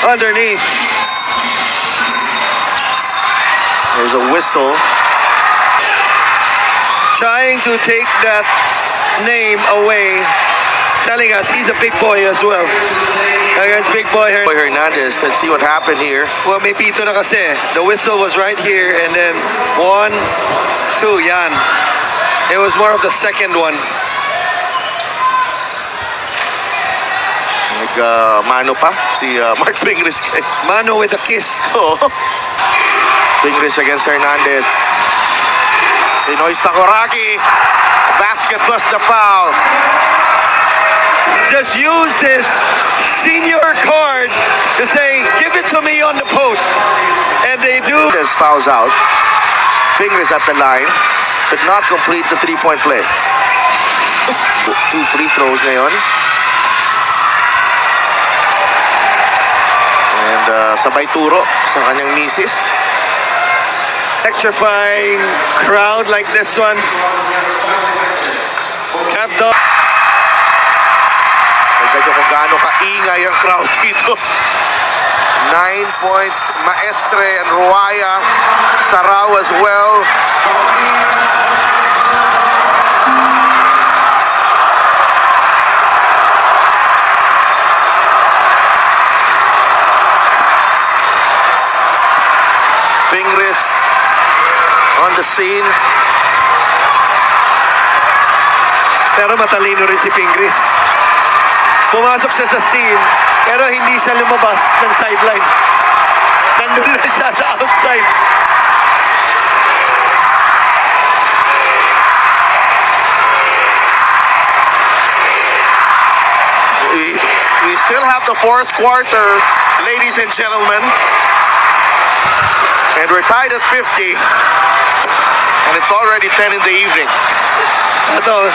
underneath. There's a whistle. Trying to take that name away, telling us he's a big boy as well. Against big boy Boy Hernandez, let's see what happened here. Well, may pito na kasi. The whistle was right here, and then 1, 2, yan. It was more of the second one. Mano pa si Mark Pingris kay Mano with a kiss. oh. Pingris against Hernandez. Pinoy Sakuragi, basket plus the foul. Just use this senior card to say, give it to me on the post. And they do. Hernandez fouls out. Pingris at the line. Could not complete the three-point play. 2 free throws ngayon. And sabay turo sa kanyang misis. Electrifying crowd like this one. Capped off. Tignan nyo kung gaano kaingay ang crowd dito. 9 points, Maestre and Ruaya. Sarao as well. Pingris on the scene. Pero matalino rin si Pingris. Pumasok siya sa scene, pero hindi siya lumabas ng sideline. Nandun lang siya sa outside. We still have the fourth quarter, ladies and gentlemen. And we're tied at 50. And it's already 10 in the evening. Ito,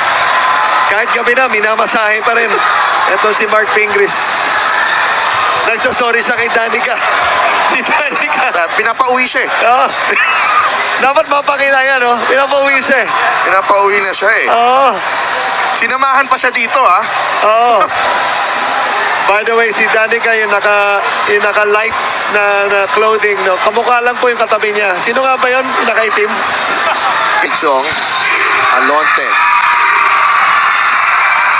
kahit gabi na, minamasahe pa rin. Ito si Mark Pingris. Nagsasorry siya kay Danica. Si Danica. Pinapauwi siya eh. Oh, dapat mapakita yan, no? Pinapauwi siya. Pinapauwi na siya eh. Oo. Sinamahan pa siya dito ah. Oo. By the way, si Danica yung naka-light na clothing, no? Kamukha lang po yung katabi niya. Sino nga ba yun? Nakaitim? Kichong, Alonte.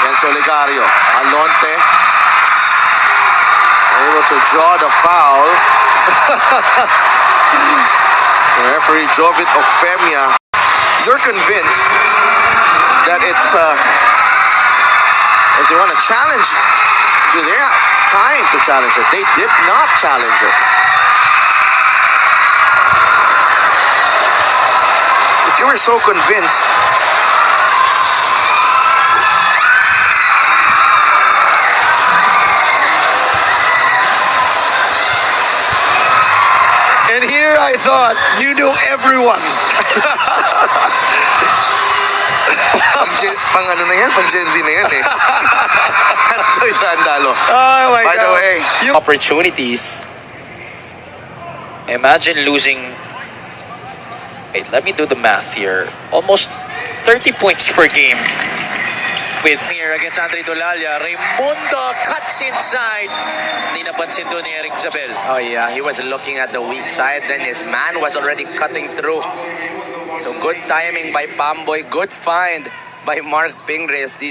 Yan Soligario. Alonte. Able to draw the foul. The referee Jovit Okfemia. You're convinced that it's if they want to challenge, do they have time to challenge it? They did not challenge it. If you were so convinced, And here I thought you knew everyone. pang ano na yan, pang Gen Z na yan eh. That's Lois Andalo. Oh my By God. the way, Opportunities. Imagine losing. Wait, let me do the math here. Almost 30 points per game. With here against Andre Tolalia, Raimundo cuts inside. Hindi napansin doon ni Eric Zabel. Oh yeah, he was looking at the weak side, then his man was already cutting through. So good timing by Pamboy, good find by Mark Pingris.